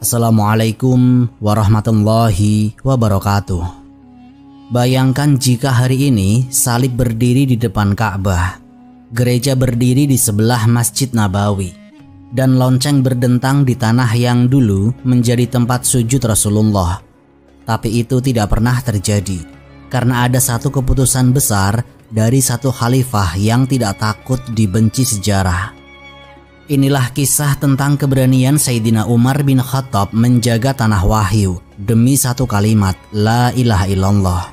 Assalamualaikum warahmatullahi wabarakatuh. Bayangkan jika hari ini salib berdiri di depan Ka'bah, gereja berdiri di sebelah Masjid Nabawi, dan lonceng berdentang di tanah yang dulu menjadi tempat sujud Rasulullah. Tapi itu tidak pernah terjadi, karena ada satu keputusan besar dari satu khalifah yang tidak takut dibenci sejarah. Inilah kisah tentang keberanian Sayyidina Umar bin Khattab menjaga tanah wahyu demi satu kalimat, La ilaha illallah.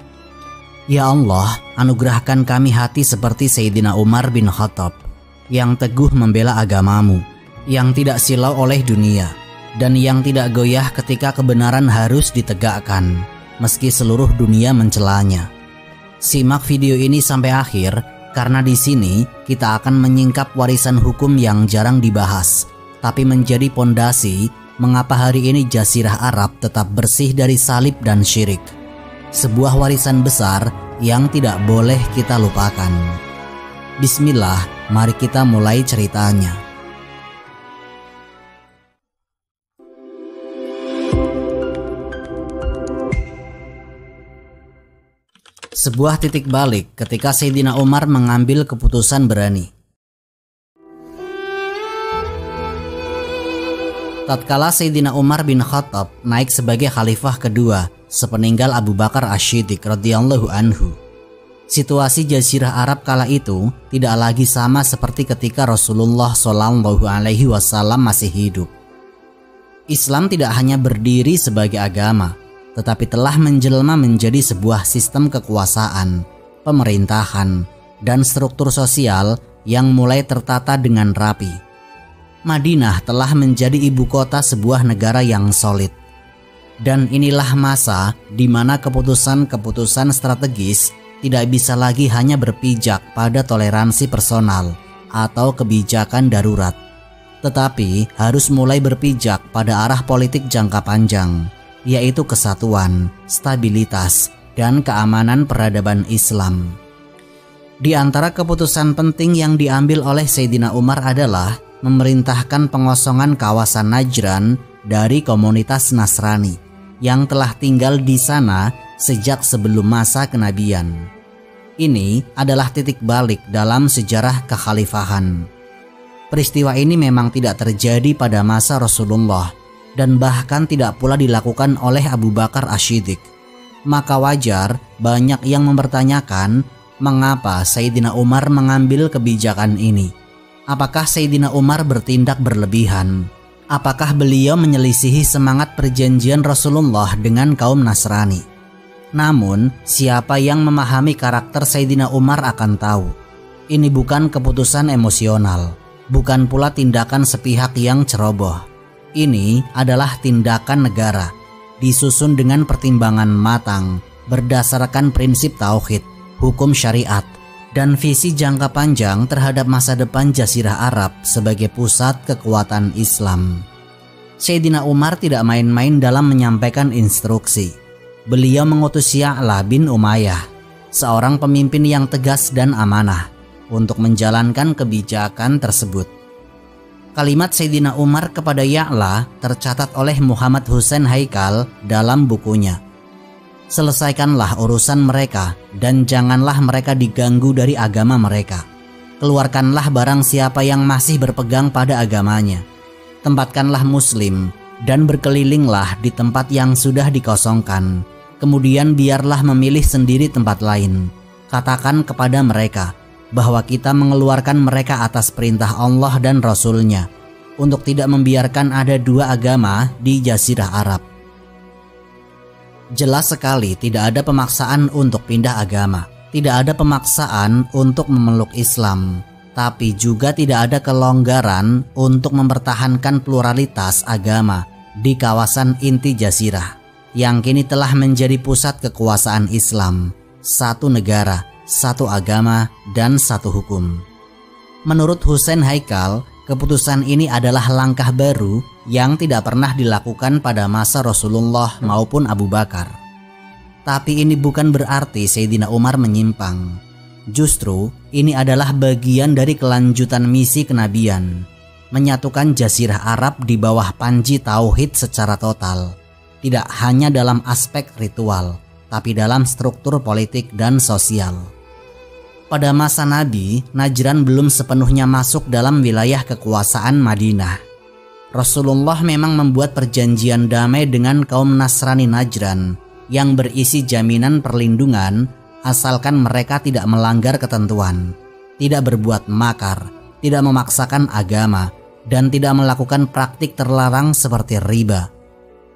Ya Allah, anugerahkan kami hati seperti Sayyidina Umar bin Khattab, yang teguh membela agamamu, yang tidak silau oleh dunia, dan yang tidak goyah ketika kebenaran harus ditegakkan, meski seluruh dunia mencelanya. Simak video ini sampai akhir, karena di sini kita akan menyingkap warisan hukum yang jarang dibahas, tapi menjadi pondasi mengapa hari ini Jazirah Arab tetap bersih dari salib dan syirik. Sebuah warisan besar yang tidak boleh kita lupakan. Bismillah, mari kita mulai ceritanya. Sebuah titik balik ketika Sayyidina Umar mengambil keputusan berani. Tatkala Sayyidina Umar bin Khattab naik sebagai khalifah kedua sepeninggal Abu Bakar Asy-Syiddiq radhiyallahu anhu, situasi Jazirah Arab kala itu tidak lagi sama seperti ketika Rasulullah SAW masih hidup. Islam tidak hanya berdiri sebagai agama, tetapi telah menjelma menjadi sebuah sistem kekuasaan, pemerintahan, dan struktur sosial yang mulai tertata dengan rapi. Madinah telah menjadi ibu kota sebuah negara yang solid. Dan inilah masa di mana keputusan-keputusan strategis tidak bisa lagi hanya berpijak pada toleransi personal atau kebijakan darurat, tetapi harus mulai berpijak pada arah politik jangka panjang, yaitu kesatuan, stabilitas, dan keamanan peradaban Islam. Di antara keputusan penting yang diambil oleh Sayyidina Umar adalah memerintahkan pengosongan kawasan Najran dari komunitas Nasrani yang telah tinggal di sana sejak sebelum masa kenabian. Ini adalah titik balik dalam sejarah kekhalifahan. Peristiwa ini memang tidak terjadi pada masa Rasulullah, dan bahkan tidak pula dilakukan oleh Abu Bakar Asy-Syiddiq. Maka wajar banyak yang mempertanyakan mengapa Sayyidina Umar mengambil kebijakan ini. Apakah Sayyidina Umar bertindak berlebihan? Apakah beliau menyelisihi semangat perjanjian Rasulullah dengan kaum Nasrani? Namun, siapa yang memahami karakter Sayyidina Umar akan tahu, ini bukan keputusan emosional, bukan pula tindakan sepihak yang ceroboh. Ini adalah tindakan negara, disusun dengan pertimbangan matang, berdasarkan prinsip tauhid, hukum syariat, dan visi jangka panjang terhadap masa depan Jazirah Arab sebagai pusat kekuatan Islam. Sayyidina Umar tidak main-main dalam menyampaikan instruksi. Beliau mengutus Ya'la bin Umayyah, seorang pemimpin yang tegas dan amanah, untuk menjalankan kebijakan tersebut. Kalimat Sayyidina Umar kepada Ya'la tercatat oleh Muhammad Hussein Haikal dalam bukunya. Selesaikanlah urusan mereka dan janganlah mereka diganggu dari agama mereka. Keluarkanlah barang siapa yang masih berpegang pada agamanya. Tempatkanlah muslim dan berkelilinglah di tempat yang sudah dikosongkan. Kemudian biarlah memilih sendiri tempat lain. Katakan kepada mereka bahwa kita mengeluarkan mereka atas perintah Allah dan Rasul-Nya untuk tidak membiarkan ada dua agama di Jazirah Arab. Jelas sekali tidak ada pemaksaan untuk pindah agama, tidak ada pemaksaan untuk memeluk Islam, tapi juga tidak ada kelonggaran untuk mempertahankan pluralitas agama di kawasan inti Jazirah yang kini telah menjadi pusat kekuasaan Islam, satu negara, satu agama, dan satu hukum. Menurut Hussein Haikal, keputusan ini adalah langkah baru yang tidak pernah dilakukan pada masa Rasulullah maupun Abu Bakar. Tapi ini bukan berarti Sayyidina Umar menyimpang. Justru ini adalah bagian dari kelanjutan misi kenabian. menyatukan Jazirah Arab di bawah panji tauhid secara total, tidak hanya dalam aspek ritual, tapi dalam struktur politik dan sosial. Pada masa Nabi, Najran belum sepenuhnya masuk dalam wilayah kekuasaan Madinah. Rasulullah memang membuat perjanjian damai dengan kaum Nasrani Najran yang berisi jaminan perlindungan asalkan mereka tidak melanggar ketentuan, tidak berbuat makar, tidak memaksakan agama, dan tidak melakukan praktik terlarang seperti riba.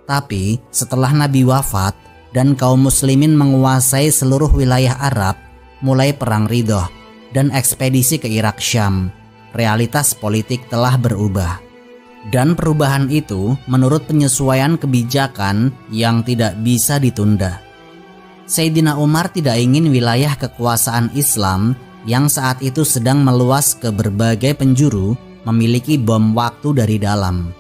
Tapi setelah Nabi wafat dan kaum muslimin menguasai seluruh wilayah Arab, mulai perang Ridhah dan ekspedisi ke Irak Syam, realitas politik telah berubah. Dan perubahan itu menurut penyesuaian kebijakan yang tidak bisa ditunda. Sayyidina Umar tidak ingin wilayah kekuasaan Islam yang saat itu sedang meluas ke berbagai penjuru memiliki bom waktu dari dalam.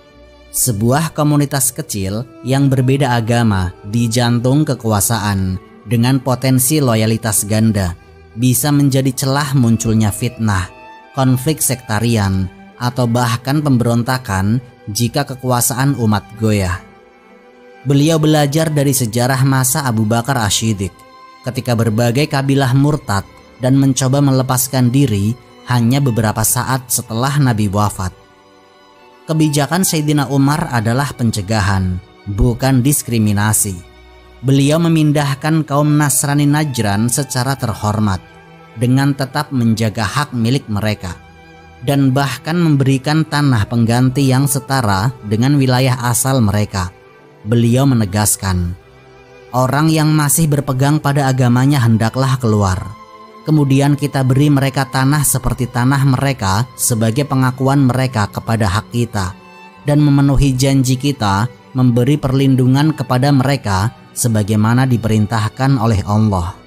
Sebuah komunitas kecil yang berbeda agama di jantung kekuasaan dengan potensi loyalitas ganda bisa menjadi celah munculnya fitnah, konflik sektarian, atau bahkan pemberontakan jika kekuasaan umat goyah. Beliau belajar dari sejarah masa Abu Bakar Ash-Shiddiq ketika berbagai kabilah murtad dan mencoba melepaskan diri hanya beberapa saat setelah Nabi wafat. Kebijakan Sayyidina Umar adalah pencegahan, bukan diskriminasi. Beliau memindahkan kaum Nasrani Najran secara terhormat dengan tetap menjaga hak milik mereka, dan bahkan memberikan tanah pengganti yang setara dengan wilayah asal mereka. Beliau menegaskan, orang yang masih berpegang pada agamanya hendaklah keluar. Kemudian kita beri mereka tanah seperti tanah mereka sebagai pengakuan mereka kepada hak kita, dan memenuhi janji kita memberi perlindungan kepada mereka sebagaimana diperintahkan oleh Allah.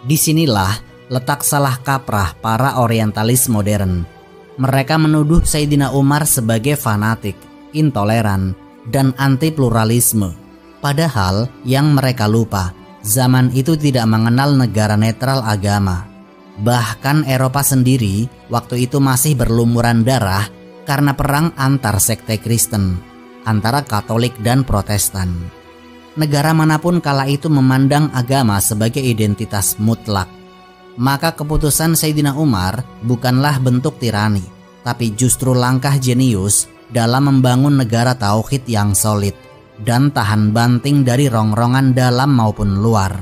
Disinilah letak salah kaprah para orientalis modern. Mereka menuduh Sayyidina Umar sebagai fanatik, intoleran, dan anti pluralisme. Padahal yang mereka lupa, zaman itu tidak mengenal negara netral agama. Bahkan Eropa sendiri waktu itu masih berlumuran darah karena perang antar sekte Kristen, antara Katolik dan Protestan. Negara manapun kala itu memandang agama sebagai identitas mutlak. Maka keputusan Sayyidina Umar bukanlah bentuk tirani, tapi justru langkah jenius dalam membangun negara tauhid yang solid dan tahan banting dari rongrongan dalam maupun luar.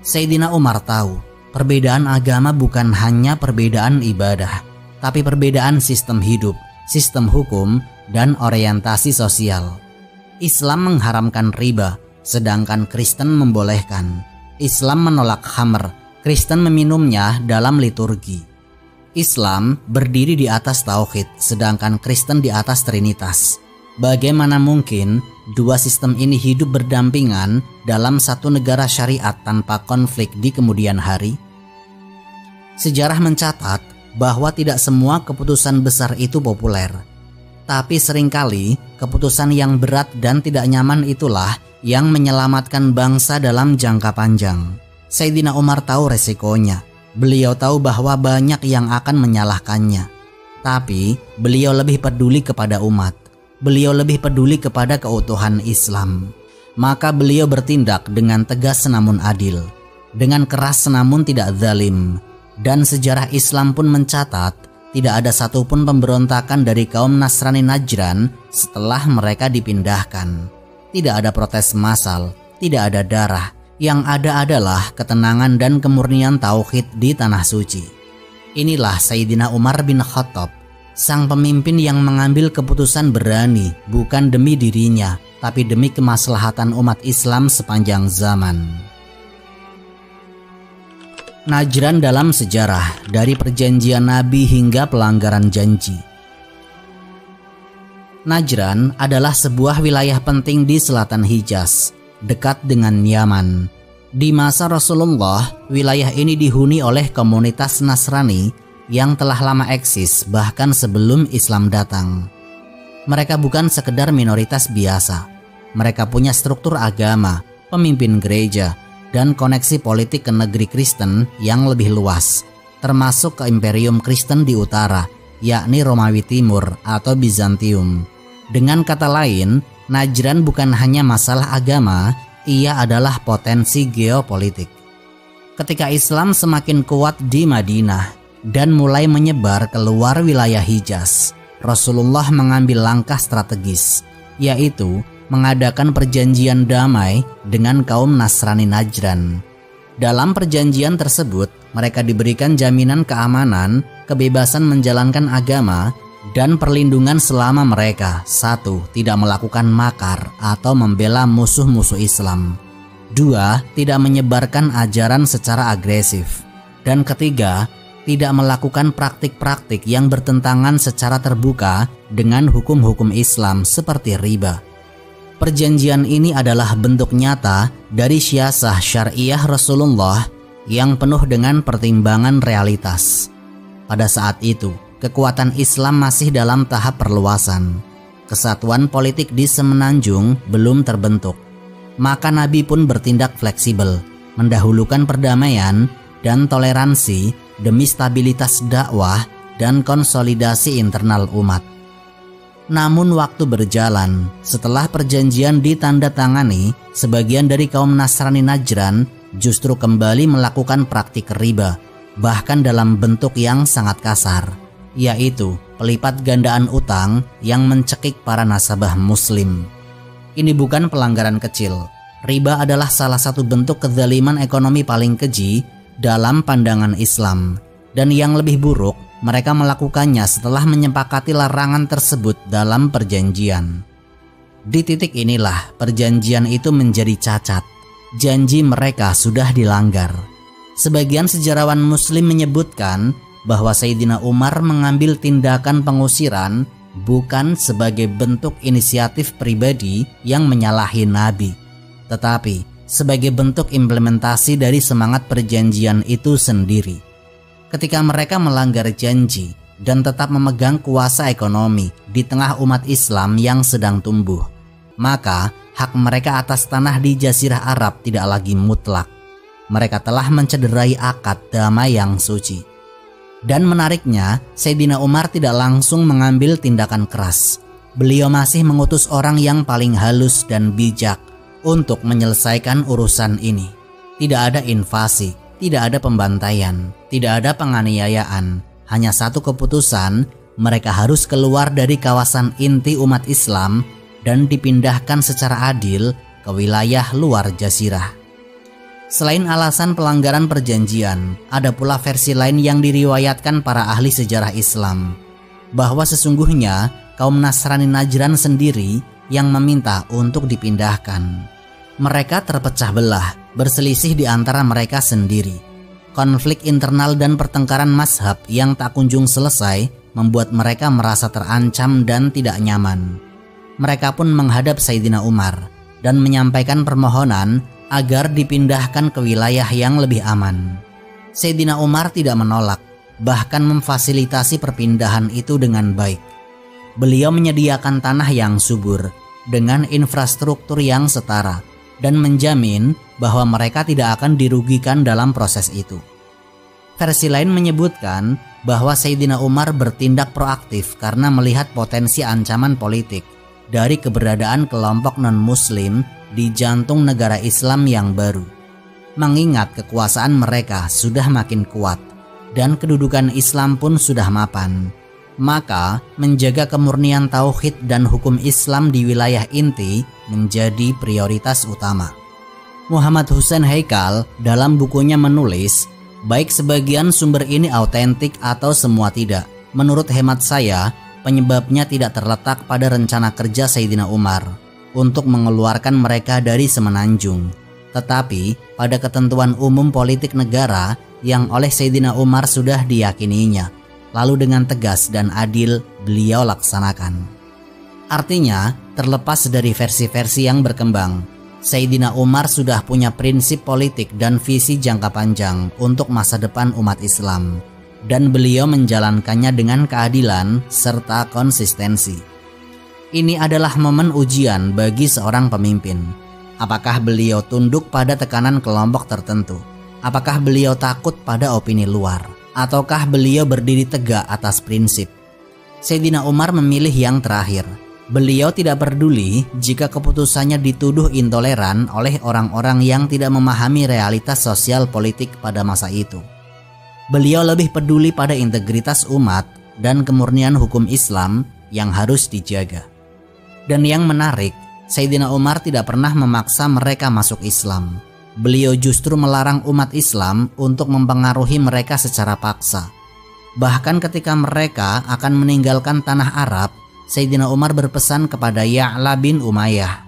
Sayyidina Umar tahu, perbedaan agama bukan hanya perbedaan ibadah, tapi perbedaan sistem hidup, sistem hukum, dan orientasi sosial. Islam mengharamkan riba, sedangkan Kristen membolehkan. Islam menolak khamr, Kristen meminumnya dalam liturgi. Islam berdiri di atas tauhid, sedangkan Kristen di atas trinitas. Bagaimana mungkin dua sistem ini hidup berdampingan dalam satu negara syariat tanpa konflik di kemudian hari? Sejarah mencatat bahwa tidak semua keputusan besar itu populer. Tapi seringkali keputusan yang berat dan tidak nyaman itulah yang menyelamatkan bangsa dalam jangka panjang. Sayyidina Umar tahu resikonya. Beliau tahu bahwa banyak yang akan menyalahkannya. Tapi beliau lebih peduli kepada umat. Beliau lebih peduli kepada keutuhan Islam. Maka beliau bertindak dengan tegas namun adil, dengan keras namun tidak zalim. Dan sejarah Islam pun mencatat tidak ada satupun pemberontakan dari kaum Nasrani Najran setelah mereka dipindahkan. Tidak ada protes massal, tidak ada darah. Yang ada adalah ketenangan dan kemurnian tauhid di tanah suci. Inilah Sayyidina Umar bin Khattab, sang pemimpin yang mengambil keputusan berani bukan demi dirinya, tapi demi kemaslahatan umat Islam sepanjang zaman. Najran dalam sejarah, dari perjanjian Nabi hingga pelanggaran janji. Najran adalah sebuah wilayah penting di selatan Hijaz, dekat dengan Yaman. Di masa Rasulullah, wilayah ini dihuni oleh komunitas Nasrani yang telah lama eksis bahkan sebelum Islam datang. Mereka bukan sekedar minoritas biasa. Mereka punya struktur agama, pemimpin gereja, dan koneksi politik ke negeri Kristen yang lebih luas, termasuk ke Imperium Kristen di utara yakni Romawi Timur atau Bizantium. Dengan kata lain, Najran bukan hanya masalah agama, ia adalah potensi geopolitik. Ketika Islam semakin kuat di Madinah dan mulai menyebar keluar wilayah Hijaz, Rasulullah mengambil langkah strategis, yaitu mengadakan perjanjian damai dengan kaum Nasrani Najran. Dalam perjanjian tersebut, mereka diberikan jaminan keamanan, kebebasan menjalankan agama, dan perlindungan selama mereka 1. Tidak melakukan makar atau membela musuh-musuh Islam, 2. Tidak menyebarkan ajaran secara agresif, dan ketiga, tidak melakukan praktik-praktik yang bertentangan secara terbuka dengan hukum-hukum Islam seperti riba. Perjanjian ini adalah bentuk nyata dari syiasah syariah Rasulullah yang penuh dengan pertimbangan realitas. Pada saat itu, kekuatan Islam masih dalam tahap perluasan. Kesatuan politik di Semenanjung belum terbentuk. Maka Nabi pun bertindak fleksibel, mendahulukan perdamaian dan toleransi demi stabilitas dakwah dan konsolidasi internal umat. Namun waktu berjalan, setelah perjanjian ditandatangani, sebagian dari kaum Nasrani Najran justru kembali melakukan praktik riba, bahkan dalam bentuk yang sangat kasar, yaitu pelipat gandaan utang yang mencekik para nasabah Muslim. Ini bukan pelanggaran kecil. Riba adalah salah satu bentuk kezaliman ekonomi paling keji dalam pandangan Islam, dan yang lebih buruk, mereka melakukannya setelah menyepakati larangan tersebut dalam perjanjian. Di titik inilah perjanjian itu menjadi cacat. Janji mereka sudah dilanggar. Sebagian sejarawan Muslim menyebutkan bahwa Sayyidina Umar mengambil tindakan pengusiran bukan sebagai bentuk inisiatif pribadi yang menyalahi Nabi, tetapi sebagai bentuk implementasi dari semangat perjanjian itu sendiri. Ketika mereka melanggar janji dan tetap memegang kuasa ekonomi di tengah umat Islam yang sedang tumbuh, maka hak mereka atas tanah di Jazirah Arab tidak lagi mutlak. Mereka telah mencederai akad damai yang suci. Dan menariknya, Sayyidina Umar tidak langsung mengambil tindakan keras. Beliau masih mengutus orang yang paling halus dan bijak untuk menyelesaikan urusan ini. Tidak ada invasi, tidak ada pembantaian, tidak ada penganiayaan. Hanya satu keputusan, mereka harus keluar dari kawasan inti umat Islam dan dipindahkan secara adil ke wilayah luar Jazirah. Selain alasan pelanggaran perjanjian, ada pula versi lain yang diriwayatkan para ahli sejarah Islam, bahwa sesungguhnya kaum Nasrani Najran sendiri yang meminta untuk dipindahkan. Mereka terpecah belah, berselisih di antara mereka sendiri. Konflik internal dan pertengkaran mazhab yang tak kunjung selesai membuat mereka merasa terancam dan tidak nyaman. Mereka pun menghadap Sayyidina Umar dan menyampaikan permohonan agar dipindahkan ke wilayah yang lebih aman. Sayyidina Umar tidak menolak, bahkan memfasilitasi perpindahan itu dengan baik. Beliau menyediakan tanah yang subur dengan infrastruktur yang setara dan menjamin bahwa mereka tidak akan dirugikan dalam proses itu. Versi lain menyebutkan bahwa Sayyidina Umar bertindak proaktif karena melihat potensi ancaman politik dari keberadaan kelompok non-muslim di jantung negara Islam yang baru. Mengingat kekuasaan mereka sudah makin kuat dan kedudukan Islam pun sudah mapan, maka menjaga kemurnian tauhid dan hukum Islam di wilayah inti menjadi prioritas utama. Muhammad Hussein Haikal dalam bukunya menulis, baik sebagian sumber ini autentik atau semua tidak. Menurut hemat saya, penyebabnya tidak terletak pada rencana kerja Sayyidina Umar untuk mengeluarkan mereka dari Semenanjung, tetapi pada ketentuan umum politik negara yang oleh Sayyidina Umar sudah diyakininya, lalu dengan tegas dan adil beliau laksanakan. Artinya, terlepas dari versi-versi yang berkembang, Sayyidina Umar sudah punya prinsip politik dan visi jangka panjang untuk masa depan umat Islam, dan beliau menjalankannya dengan keadilan serta konsistensi. Ini adalah momen ujian bagi seorang pemimpin. Apakah beliau tunduk pada tekanan kelompok tertentu? Apakah beliau takut pada opini luar? Ataukah beliau berdiri tegak atas prinsip Sayyidina Umar memilih yang terakhir. Beliau tidak peduli jika keputusannya dituduh intoleran oleh orang-orang yang tidak memahami realitas sosial politik pada masa itu. Beliau lebih peduli pada integritas umat dan kemurnian hukum Islam yang harus dijaga. Dan yang menarik, Sayyidina Umar tidak pernah memaksa mereka masuk Islam. Beliau justru melarang umat Islam untuk mempengaruhi mereka secara paksa. Bahkan ketika mereka akan meninggalkan tanah Arab, Sayyidina Umar berpesan kepada Ya'la bin Umayyah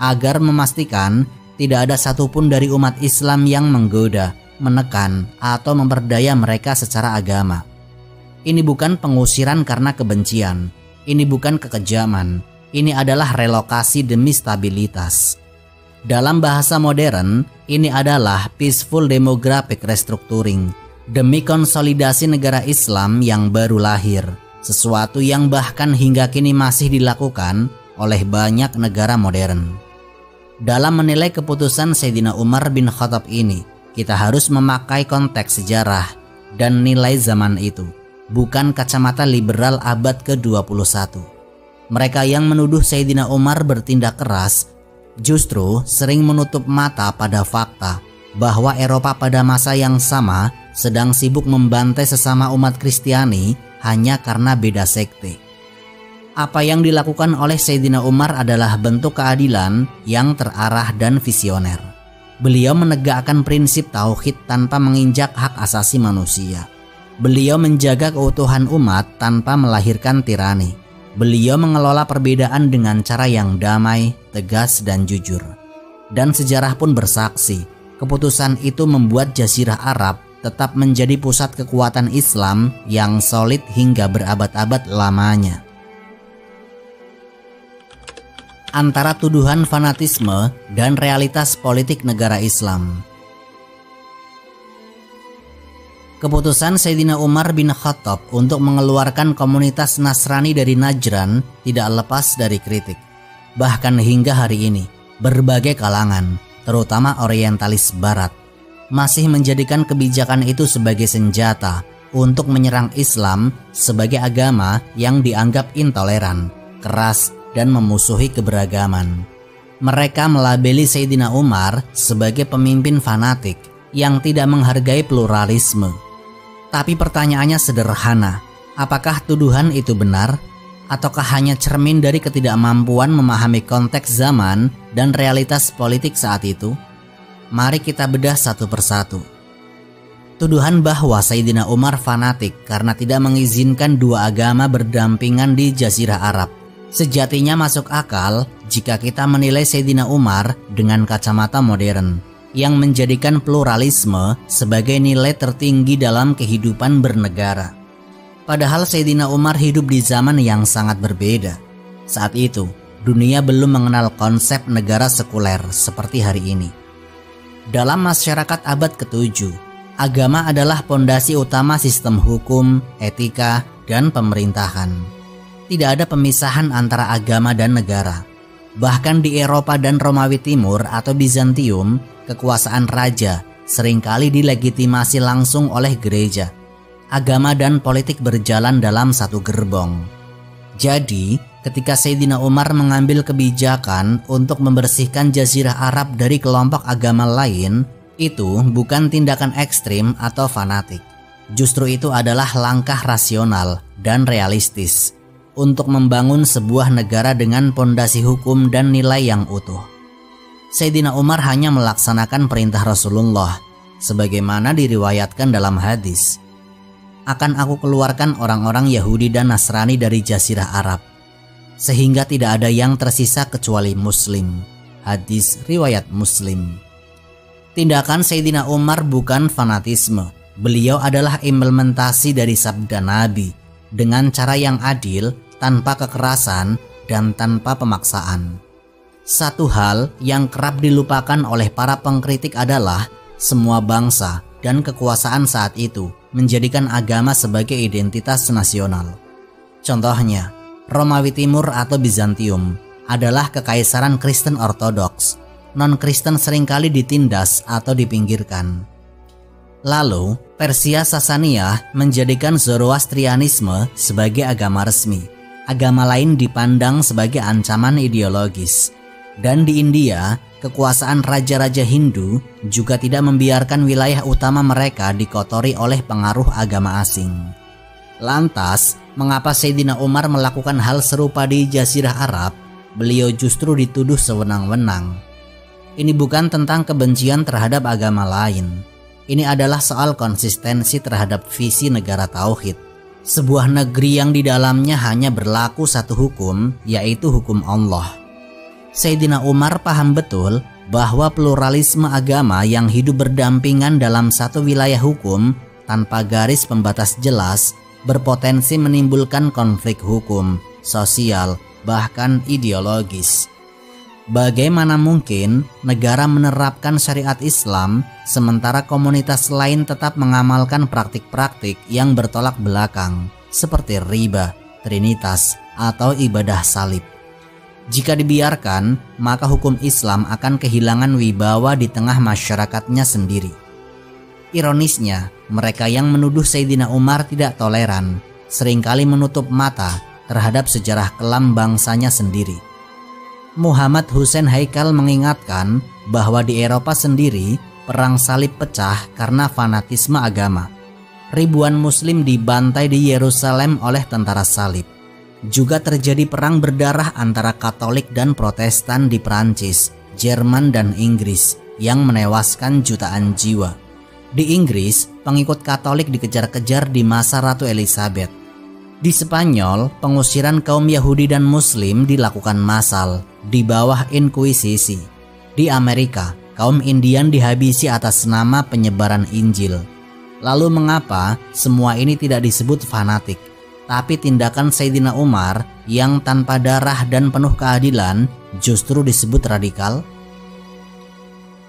agar memastikan tidak ada satupun dari umat Islam yang menggoda, menekan, atau memperdaya mereka secara agama. Ini bukan pengusiran karena kebencian, ini bukan kekejaman, ini adalah relokasi demi stabilitas. Dalam bahasa modern, ini adalah peaceful demographic restructuring demi konsolidasi negara Islam yang baru lahir. Sesuatu yang bahkan hingga kini masih dilakukan oleh banyak negara modern. Dalam menilai keputusan Sayyidina Umar bin Khattab ini, kita harus memakai konteks sejarah dan nilai zaman itu, bukan kacamata liberal abad ke-21. Mereka yang menuduh Sayyidina Umar bertindak keras justru sering menutup mata pada fakta bahwa Eropa pada masa yang sama sedang sibuk membantai sesama umat Kristiani hanya karena beda sekte. Apa yang dilakukan oleh Sayyidina Umar adalah bentuk keadilan yang terarah dan visioner. Beliau menegakkan prinsip tauhid tanpa menginjak hak asasi manusia. Beliau menjaga keutuhan umat tanpa melahirkan tirani. Beliau mengelola perbedaan dengan cara yang damai, tegas, dan jujur. Dan sejarah pun bersaksi, keputusan itu membuat Jazirah Arab tetap menjadi pusat kekuatan Islam yang solid hingga berabad-abad lamanya. Antara tuduhan fanatisme dan realitas politik negara Islam. Keputusan Sayyidina Umar bin Khattab untuk mengeluarkan komunitas Nasrani dari Najran tidak lepas dari kritik. Bahkan hingga hari ini, berbagai kalangan, terutama orientalis barat, masih menjadikan kebijakan itu sebagai senjata untuk menyerang Islam sebagai agama yang dianggap intoleran, keras, dan memusuhi keberagaman. Mereka melabeli Sayyidina Umar sebagai pemimpin fanatik yang tidak menghargai pluralisme. Tapi pertanyaannya sederhana, apakah tuduhan itu benar? Ataukah hanya cermin dari ketidakmampuan memahami konteks zaman dan realitas politik saat itu? Mari kita bedah satu persatu. Tuduhan bahwa Sayyidina Umar fanatik karena tidak mengizinkan dua agama berdampingan di Jazirah Arab sejatinya masuk akal jika kita menilai Sayyidina Umar dengan kacamata modern yang menjadikan pluralisme sebagai nilai tertinggi dalam kehidupan bernegara. Padahal Sayyidina Umar hidup di zaman yang sangat berbeda. Saat itu, dunia belum mengenal konsep negara sekuler seperti hari ini. Dalam masyarakat abad ke-7, agama adalah pondasi utama sistem hukum, etika, dan pemerintahan. Tidak ada pemisahan antara agama dan negara. Bahkan di Eropa dan Romawi Timur atau Bizantium, kekuasaan raja seringkali dilegitimasi langsung oleh gereja. Agama dan politik berjalan dalam satu gerbong. Jadi, ketika Sayyidina Umar mengambil kebijakan untuk membersihkan Jazirah Arab dari kelompok agama lain, itu bukan tindakan ekstrim atau fanatik. Justru itu adalah langkah rasional dan realistis untuk membangun sebuah negara dengan pondasi hukum dan nilai yang utuh. Sayyidina Umar hanya melaksanakan perintah Rasulullah sebagaimana diriwayatkan dalam hadis. Akan aku keluarkan orang-orang Yahudi dan Nasrani dari Jazirah Arab, sehingga tidak ada yang tersisa kecuali Muslim. Hadis riwayat Muslim. Tindakan Sayyidina Umar bukan fanatisme. Beliau adalah implementasi dari sabda Nabi dengan cara yang adil, tanpa kekerasan, dan tanpa pemaksaan. Satu hal yang kerap dilupakan oleh para pengkritik adalah semua bangsa dan kekuasaan saat itu menjadikan agama sebagai identitas nasional. Contohnya, Romawi Timur atau Bizantium adalah kekaisaran Kristen Ortodoks. Non-Kristen seringkali ditindas atau dipinggirkan. Lalu, Persia Sasaniyah menjadikan Zoroastrianisme sebagai agama resmi. Agama lain dipandang sebagai ancaman ideologis. Dan di India, kekuasaan raja-raja Hindu juga tidak membiarkan wilayah utama mereka dikotori oleh pengaruh agama asing. Lantas, mengapa Sayyidina Umar melakukan hal serupa di Jazirah Arab? Beliau justru dituduh sewenang-wenang. Ini bukan tentang kebencian terhadap agama lain. Ini adalah soal konsistensi terhadap visi negara tauhid. Sebuah negeri yang di dalamnya hanya berlaku satu hukum, yaitu hukum Allah. Sayyidina Umar paham betul bahwa pluralisme agama yang hidup berdampingan dalam satu wilayah hukum tanpa garis pembatas jelas berpotensi menimbulkan konflik hukum, sosial, bahkan ideologis. Bagaimana mungkin negara menerapkan syariat Islam sementara komunitas lain tetap mengamalkan praktik-praktik yang bertolak belakang seperti riba, trinitas, atau ibadah salib? Jika dibiarkan, maka hukum Islam akan kehilangan wibawa di tengah masyarakatnya sendiri. Ironisnya, mereka yang menuduh Sayyidina Umar tidak toleran seringkali menutup mata terhadap sejarah kelam bangsanya sendiri. Muhammad Hussein Haikal mengingatkan bahwa di Eropa sendiri perang salib pecah karena fanatisme agama. Ribuan muslim dibantai di Yerusalem oleh tentara salib. Juga terjadi perang berdarah antara Katolik dan Protestan di Prancis, Jerman, dan Inggris yang menewaskan jutaan jiwa. Di Inggris, pengikut Katolik dikejar-kejar di masa Ratu Elizabeth. Di Spanyol, pengusiran kaum Yahudi dan Muslim dilakukan massal di bawah inkuisisi. Di Amerika, kaum Indian dihabisi atas nama penyebaran Injil. Lalu mengapa semua ini tidak disebut fanatik, tapi tindakan Sayyidina Umar yang tanpa darah dan penuh keadilan justru disebut radikal?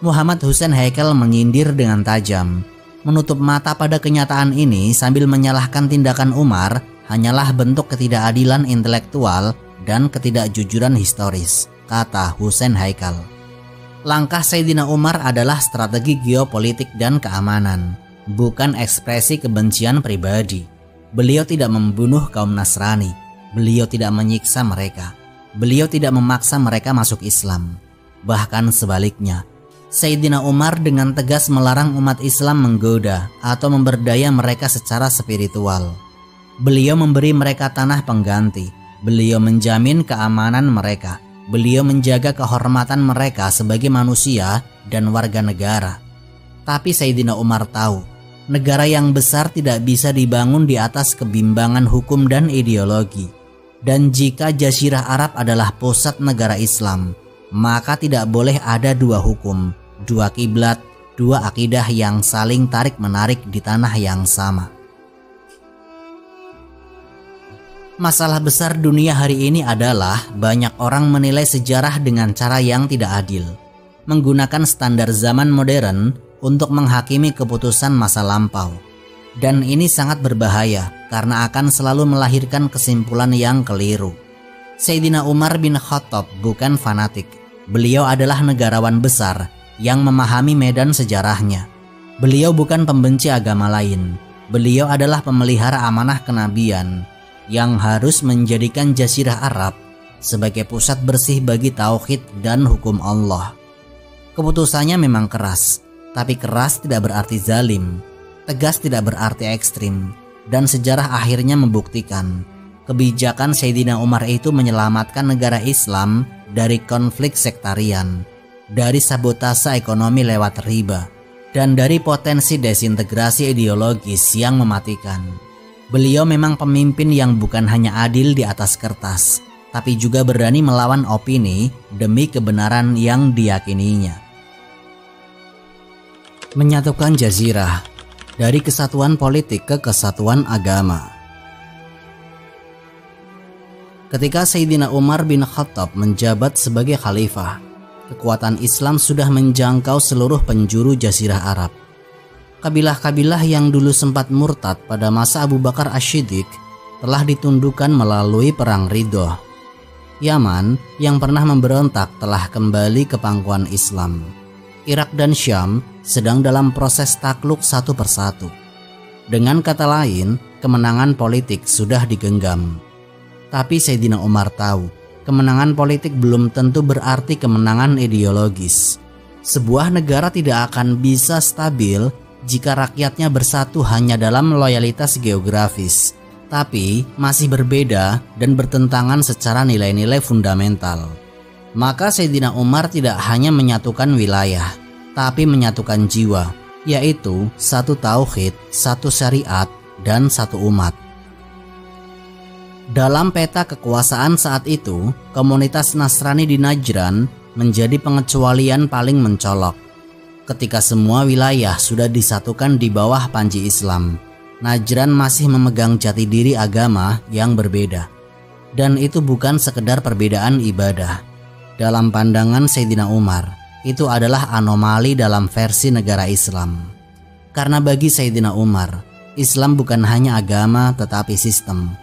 Muhammad Hussein Haikal menyindir dengan tajam. Menutup mata pada kenyataan ini sambil menyalahkan tindakan Umar hanyalah bentuk ketidakadilan intelektual dan ketidakjujuran historis, kata Hussein Haikal. Langkah Sayyidina Umar adalah strategi geopolitik dan keamanan, bukan ekspresi kebencian pribadi. Beliau tidak membunuh kaum Nasrani, beliau tidak menyiksa mereka, beliau tidak memaksa mereka masuk Islam. Bahkan sebaliknya, Sayyidina Umar dengan tegas melarang umat Islam menggoda atau memberdaya mereka secara spiritual. Beliau memberi mereka tanah pengganti, beliau menjamin keamanan mereka, beliau menjaga kehormatan mereka sebagai manusia dan warga negara. Tapi Sayyidina Umar tahu, negara yang besar tidak bisa dibangun di atas kebimbangan hukum dan ideologi. Dan jika Jazirah Arab adalah pusat negara Islam, maka tidak boleh ada dua hukum, dua kiblat, dua akidah yang saling tarik-menarik di tanah yang sama. Masalah besar dunia hari ini adalah banyak orang menilai sejarah dengan cara yang tidak adil, menggunakan standar zaman modern untuk menghakimi keputusan masa lampau. Dan ini sangat berbahaya karena akan selalu melahirkan kesimpulan yang keliru. Sayyidina Umar bin Khattab bukan fanatik. Beliau adalah negarawan besar yang memahami medan sejarahnya. Beliau bukan pembenci agama lain. Beliau adalah pemelihara amanah kenabian yang harus menjadikan Jazirah Arab sebagai pusat bersih bagi tauhid dan hukum Allah. Keputusannya memang keras, tapi keras tidak berarti zalim, tegas tidak berarti ekstrim, dan sejarah akhirnya membuktikan kebijakan Sayyidina Umar itu menyelamatkan negara Islam dari konflik sektarian, dari sabotase ekonomi lewat riba, dan dari potensi desintegrasi ideologis yang mematikan. Beliau memang pemimpin yang bukan hanya adil di atas kertas, tapi juga berani melawan opini demi kebenaran yang diyakininya. Menyatukan Jazirah dari kesatuan politik ke kesatuan agama. Ketika Sayyidina Umar bin Khattab menjabat sebagai khalifah, kekuatan Islam sudah menjangkau seluruh penjuru Jazirah Arab. Kabilah-kabilah yang dulu sempat murtad pada masa Abu Bakar Asy-Syiddiq telah ditundukkan melalui Perang Ridho. Yaman yang pernah memberontak telah kembali ke pangkuan Islam. Irak dan Syam sedang dalam proses takluk satu persatu. Dengan kata lain, kemenangan politik sudah digenggam. Tapi Sayyidina Umar tahu, kemenangan politik belum tentu berarti kemenangan ideologis. Sebuah negara tidak akan bisa stabil jika rakyatnya bersatu hanya dalam loyalitas geografis, tapi masih berbeda dan bertentangan secara nilai-nilai fundamental. Maka Sayyidina Umar tidak hanya menyatukan wilayah, tapi menyatukan jiwa, yaitu satu tauhid, satu syariat, dan satu umat. Dalam peta kekuasaan saat itu, komunitas Nasrani di Najran menjadi pengecualian paling mencolok. Ketika semua wilayah sudah disatukan di bawah panji Islam, Najran masih memegang jati diri agama yang berbeda. Dan itu bukan sekedar perbedaan ibadah. Dalam pandangan Sayyidina Umar, itu adalah anomali dalam versi negara Islam. Karena bagi Sayyidina Umar, Islam bukan hanya agama tetapi sistem.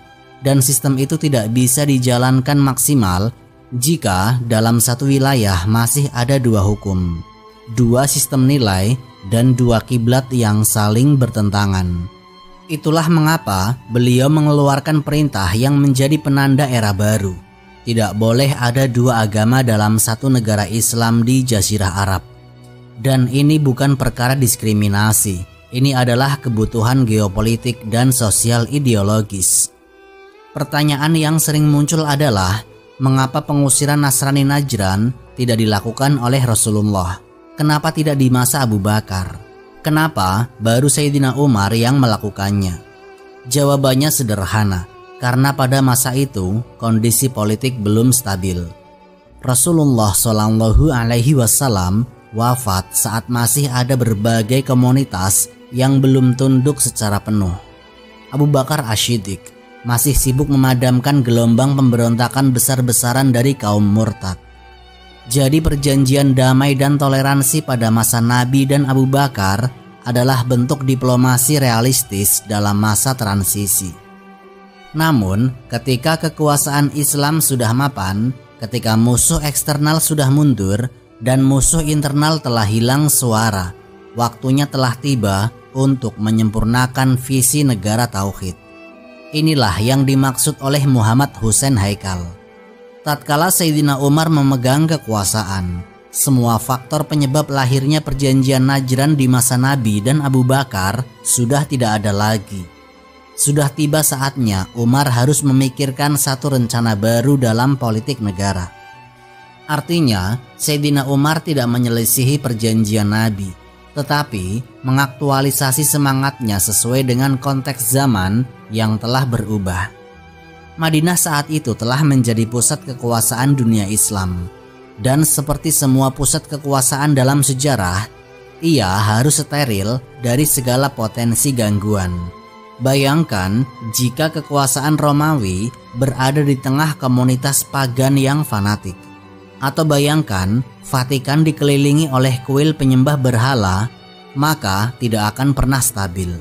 Dan sistem itu tidak bisa dijalankan maksimal jika dalam satu wilayah masih ada dua hukum, dua sistem nilai, dan dua kiblat yang saling bertentangan. Itulah mengapa beliau mengeluarkan perintah yang menjadi penanda era baru. Tidak boleh ada dua agama dalam satu negara Islam di Jazirah Arab. Dan ini bukan perkara diskriminasi. Ini adalah kebutuhan geopolitik dan sosial ideologis. Pertanyaan yang sering muncul adalah, mengapa pengusiran Nasrani Najran tidak dilakukan oleh Rasulullah? Kenapa tidak di masa Abu Bakar? Kenapa baru Sayyidina Umar yang melakukannya? Jawabannya sederhana. Karena pada masa itu kondisi politik belum stabil. Rasulullah Shallallahu Alaihi Wasallam wafat saat masih ada berbagai komunitas yang belum tunduk secara penuh. Abu Bakar Ash-Shiddiq masih sibuk memadamkan gelombang pemberontakan besar-besaran dari kaum murtad. Jadi perjanjian damai dan toleransi pada masa Nabi dan Abu Bakar adalah bentuk diplomasi realistis dalam masa transisi. Namun, ketika kekuasaan Islam sudah mapan, ketika musuh eksternal sudah mundur, dan musuh internal telah hilang suara, waktunya telah tiba untuk menyempurnakan visi negara tauhid. Inilah yang dimaksud oleh Muhammad Hussein Haikal. Tatkala Sayyidina Umar memegang kekuasaan, semua faktor penyebab lahirnya perjanjian Najran di masa Nabi dan Abu Bakar sudah tidak ada lagi. Sudah tiba saatnya Umar harus memikirkan satu rencana baru dalam politik negara. Artinya, Sayyidina Umar tidak menyelisihi perjanjian Nabi, tetapi mengaktualisasi semangatnya sesuai dengan konteks zaman yang telah berubah. Madinah saat itu telah menjadi pusat kekuasaan dunia Islam. Dan seperti semua pusat kekuasaan dalam sejarah, ia harus steril dari segala potensi gangguan. Bayangkan jika kekuasaan Romawi berada di tengah komunitas pagan yang fanatik. Atau bayangkan Vatikan dikelilingi oleh kuil penyembah berhala, maka tidak akan pernah stabil.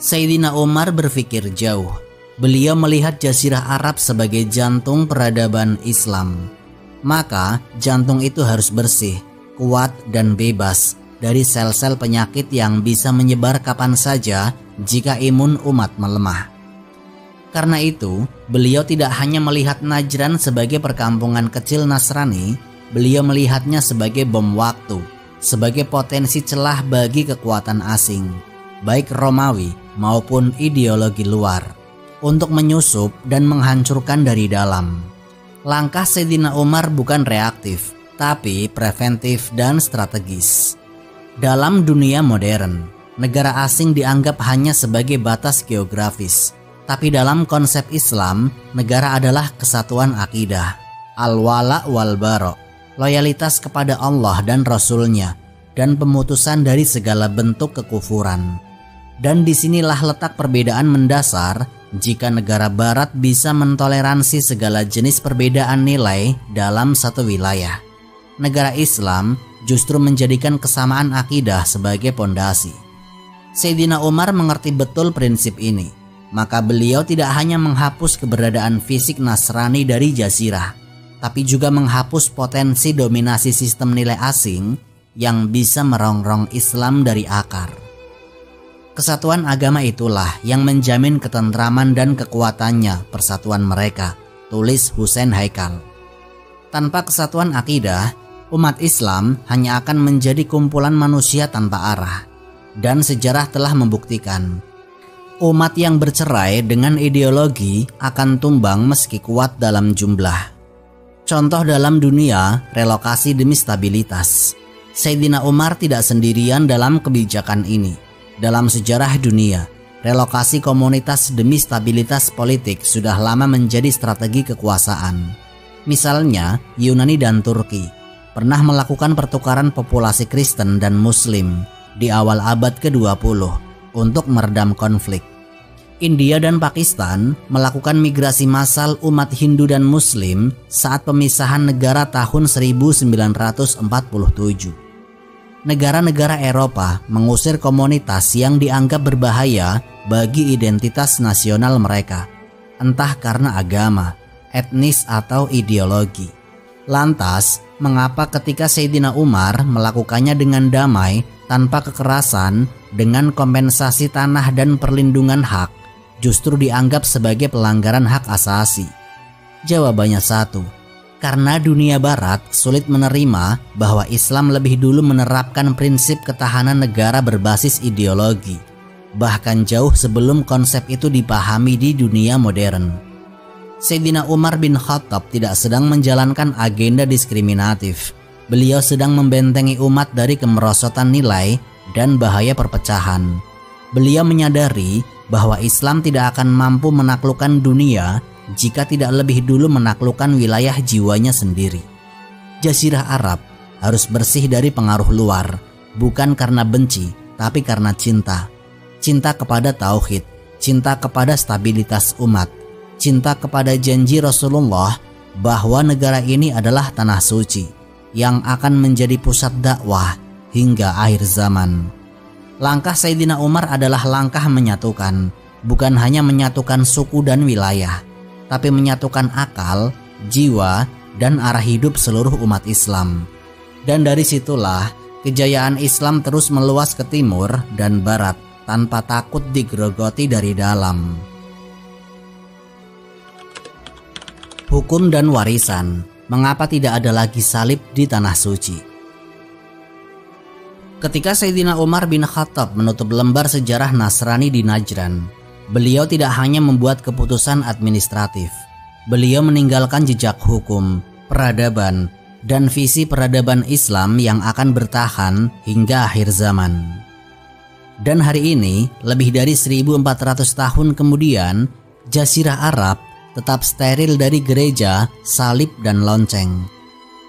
Sayyidina Umar berpikir jauh. Beliau melihat Jazirah Arab sebagai jantung peradaban Islam. Maka jantung itu harus bersih, kuat dan bebas dari sel-sel penyakit yang bisa menyebar kapan saja jika imun umat melemah. Karena itu, beliau tidak hanya melihat Najran sebagai perkampungan kecil Nasrani, beliau melihatnya sebagai bom waktu, sebagai potensi celah bagi kekuatan asing, baik Romawi maupun ideologi luar, untuk menyusup dan menghancurkan dari dalam. Langkah Sayyidina Umar bukan reaktif, tapi preventif dan strategis. Dalam dunia modern, negara asing dianggap hanya sebagai batas geografis. Tapi dalam konsep Islam, negara adalah kesatuan akidah, al-wala wal bara, loyalitas kepada Allah dan Rasul-Nya, dan pemutusan dari segala bentuk kekufuran. Dan disinilah letak perbedaan mendasar jika negara barat bisa mentoleransi segala jenis perbedaan nilai dalam satu wilayah. Negara Islam justru menjadikan kesamaan akidah sebagai pondasi. Sayyidina Umar mengerti betul prinsip ini, maka beliau tidak hanya menghapus keberadaan fisik Nasrani dari Jazirah, tapi juga menghapus potensi dominasi sistem nilai asing yang bisa merongrong Islam dari akar. Kesatuan agama itulah yang menjamin ketentraman dan kekuatannya persatuan mereka, tulis Husein Haikal. Tanpa kesatuan akidah, umat Islam hanya akan menjadi kumpulan manusia tanpa arah. Dan sejarah telah membuktikan, umat yang bercerai dengan ideologi akan tumbang meski kuat dalam jumlah. Contoh dalam dunia, relokasi demi stabilitas. Sayyidina Umar tidak sendirian dalam kebijakan ini. Dalam sejarah dunia, relokasi komunitas demi stabilitas politik sudah lama menjadi strategi kekuasaan. Misalnya, Yunani dan Turki pernah melakukan pertukaran populasi Kristen dan Muslim di awal abad ke-20 untuk meredam konflik. India dan Pakistan melakukan migrasi massal umat Hindu dan Muslim saat pemisahan negara tahun 1947. Negara-negara Eropa mengusir komunitas yang dianggap berbahaya bagi identitas nasional mereka, entah karena agama, etnis, atau ideologi. Lantas, mengapa ketika Sayyidina Umar melakukannya dengan damai, tanpa kekerasan, dengan kompensasi tanah dan perlindungan hak, justru dianggap sebagai pelanggaran hak asasi? Jawabannya satu, karena dunia barat sulit menerima bahwa Islam lebih dulu menerapkan prinsip ketahanan negara berbasis ideologi, bahkan jauh sebelum konsep itu dipahami di dunia modern. Sayyidina Umar bin Khattab tidak sedang menjalankan agenda diskriminatif. Beliau sedang membentengi umat dari kemerosotan nilai dan bahaya perpecahan. Beliau menyadari bahwa Islam tidak akan mampu menaklukkan dunia jika tidak lebih dulu menaklukkan wilayah jiwanya sendiri. Jazirah Arab harus bersih dari pengaruh luar, bukan karena benci, tapi karena cinta. Cinta kepada tauhid, cinta kepada stabilitas umat, cinta kepada janji Rasulullah bahwa negara ini adalah tanah suci yang akan menjadi pusat dakwah hingga akhir zaman. Langkah Sayyidina Umar adalah langkah menyatukan, bukan hanya menyatukan suku dan wilayah, tapi menyatukan akal, jiwa, dan arah hidup seluruh umat Islam. Dan dari situlah kejayaan Islam terus meluas ke timur dan barat tanpa takut digerogoti dari dalam. Hukum dan warisan. Mengapa tidak ada lagi salib di tanah suci? Ketika Sayyidina Umar bin Khattab menutup lembar sejarah Nasrani di Najran, beliau tidak hanya membuat keputusan administratif. Beliau meninggalkan jejak hukum, peradaban, dan visi peradaban Islam yang akan bertahan hingga akhir zaman. Dan hari ini, lebih dari 1400 tahun kemudian, Jazirah Arab tetap steril dari gereja, salib, dan lonceng.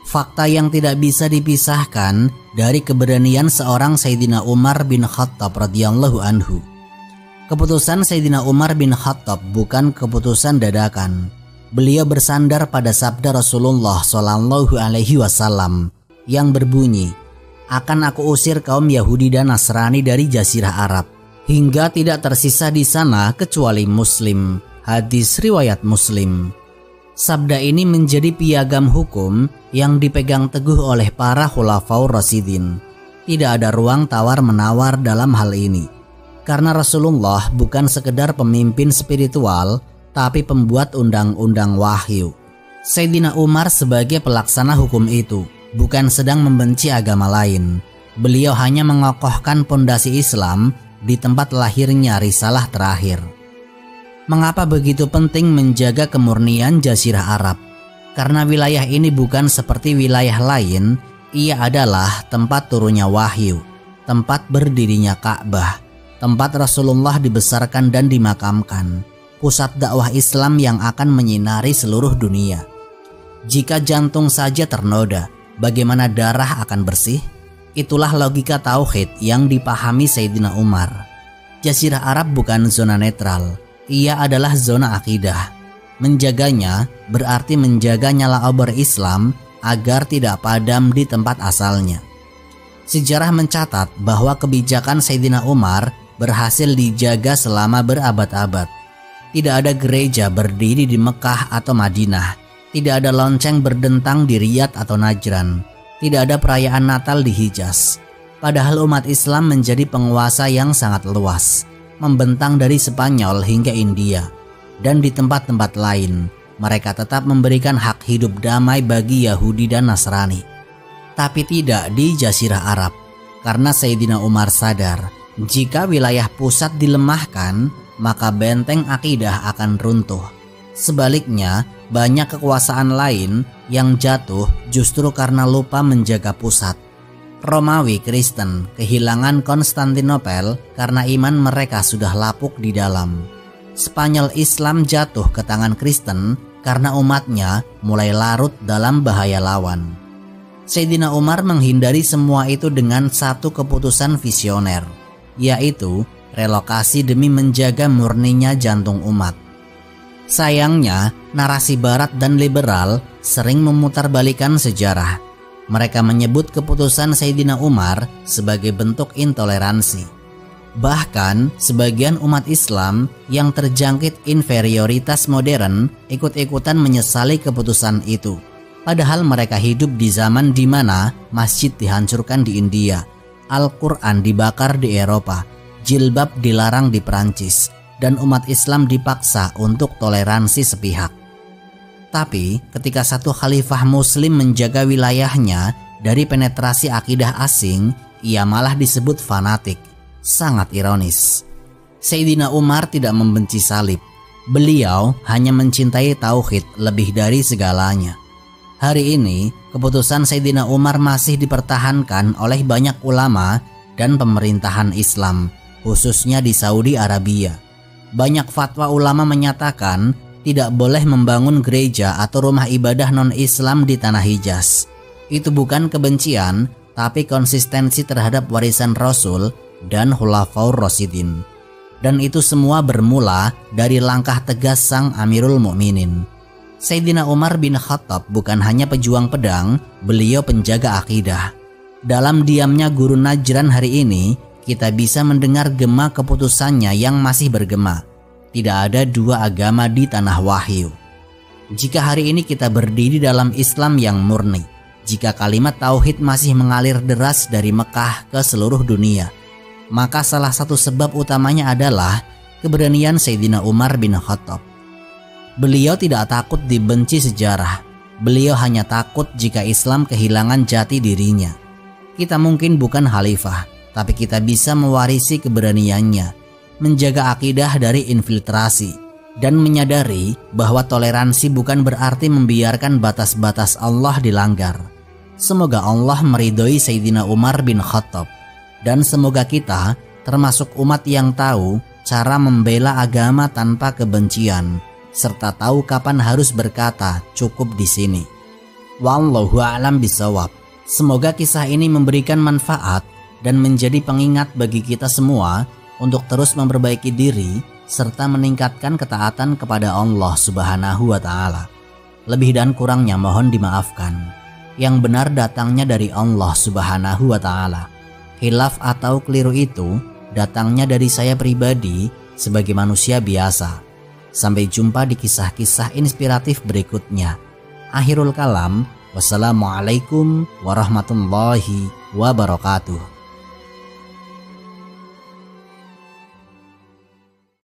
Fakta yang tidak bisa dipisahkan dari keberanian seorang Sayyidina Umar bin Khattab radhiyallahu anhu. Keputusan Sayyidina Umar bin Khattab bukan keputusan dadakan. Beliau bersandar pada sabda Rasulullah Shallallahu Alaihi Wasallam yang berbunyi, "Akan aku usir kaum Yahudi dan Nasrani dari Jazirah Arab hingga tidak tersisa di sana kecuali Muslim." Hadis riwayat Muslim. Sabda ini menjadi piagam hukum yang dipegang teguh oleh para khulafaur rasyidin. Tidak ada ruang tawar-menawar dalam hal ini. Karena Rasulullah bukan sekedar pemimpin spiritual, tapi pembuat undang-undang wahyu. Sayyidina Umar sebagai pelaksana hukum itu bukan sedang membenci agama lain. Beliau hanya mengokohkan pondasi Islam di tempat lahirnya risalah terakhir. Mengapa begitu penting menjaga kemurnian Jazirah Arab? Karena wilayah ini bukan seperti wilayah lain, ia adalah tempat turunnya wahyu, tempat berdirinya Ka'bah, tempat Rasulullah dibesarkan dan dimakamkan, pusat dakwah Islam yang akan menyinari seluruh dunia. Jika jantung saja ternoda, bagaimana darah akan bersih? Itulah logika tauhid yang dipahami Sayyidina Umar. Jazirah Arab bukan zona netral, ia adalah zona akidah. Menjaganya berarti menjaga nyala obor Islam agar tidak padam di tempat asalnya. Sejarah mencatat bahwa kebijakan Sayyidina Umar berhasil dijaga selama berabad-abad. Tidak ada gereja berdiri di Mekah atau Madinah. Tidak ada lonceng berdentang di Riyadh atau Najran. Tidak ada perayaan Natal di Hijaz. Padahal umat Islam menjadi penguasa yang sangat luas, membentang dari Spanyol hingga India. Dan di tempat-tempat lain, mereka tetap memberikan hak hidup damai bagi Yahudi dan Nasrani. Tapi tidak di Jazirah Arab, karena Sayyidina Umar sadar, jika wilayah pusat dilemahkan, maka benteng akidah akan runtuh. Sebaliknya, banyak kekuasaan lain yang jatuh justru karena lupa menjaga pusat. Romawi Kristen kehilangan Konstantinopel karena iman mereka sudah lapuk di dalam. Spanyol Islam jatuh ke tangan Kristen karena umatnya mulai larut dalam bahaya lawan. Sayyidina Umar menghindari semua itu dengan satu keputusan visioner, yaitu relokasi demi menjaga murninya jantung umat. Sayangnya, narasi barat dan liberal sering memutarbalikkan sejarah. Mereka menyebut keputusan Sayyidina Umar sebagai bentuk intoleransi. Bahkan, sebagian umat Islam yang terjangkit inferioritas modern ikut-ikutan menyesali keputusan itu. Padahal mereka hidup di zaman di mana masjid dihancurkan di India, Al-Quran dibakar di Eropa, jilbab dilarang di Perancis, dan umat Islam dipaksa untuk toleransi sepihak. Tapi ketika satu khalifah muslim menjaga wilayahnya dari penetrasi akidah asing, ia malah disebut fanatik. Sangat ironis. Sayyidina Umar tidak membenci salib. Beliau hanya mencintai tauhid lebih dari segalanya. Hari ini, keputusan Sayyidina Umar masih dipertahankan oleh banyak ulama dan pemerintahan Islam, khususnya di Saudi Arabia. Banyak fatwa ulama menyatakan tidak boleh membangun gereja atau rumah ibadah non-Islam di tanah Hijaz. Itu bukan kebencian, tapi konsistensi terhadap warisan Rasul dan Khulafaur Rasyidin. Dan itu semua bermula dari langkah tegas sang Amirul Mukminin. Sayyidina Umar bin Khattab bukan hanya pejuang pedang, beliau penjaga akidah. Dalam diamnya guru Najran hari ini, kita bisa mendengar gema keputusannya yang masih bergema. Tidak ada dua agama di tanah wahyu. Jika hari ini kita berdiri dalam Islam yang murni, jika kalimat tauhid masih mengalir deras dari Mekah ke seluruh dunia, maka salah satu sebab utamanya adalah keberanian Sayyidina Umar bin Khattab. Beliau tidak takut dibenci sejarah. Beliau hanya takut jika Islam kehilangan jati dirinya. Kita mungkin bukan khalifah, tapi kita bisa mewarisi keberaniannya, menjaga akidah dari infiltrasi, dan menyadari bahwa toleransi bukan berarti membiarkan batas-batas Allah dilanggar. Semoga Allah meridhoi Sayyidina Umar bin Khattab, dan semoga kita termasuk umat yang tahu cara membela agama tanpa kebencian, serta tahu kapan harus berkata cukup di sini. Wallahu a'lam bishawab. Semoga kisah ini memberikan manfaat dan menjadi pengingat bagi kita semua untuk terus memperbaiki diri serta meningkatkan ketaatan kepada Allah Subhanahu wa Ta'ala. Lebih dan kurangnya mohon dimaafkan. Yang benar datangnya dari Allah Subhanahu wa Ta'ala. Khilaf atau keliru itu datangnya dari saya pribadi sebagai manusia biasa. Sampai jumpa di kisah-kisah inspiratif berikutnya. Akhirul kalam, wassalamualaikum warahmatullahi wabarakatuh.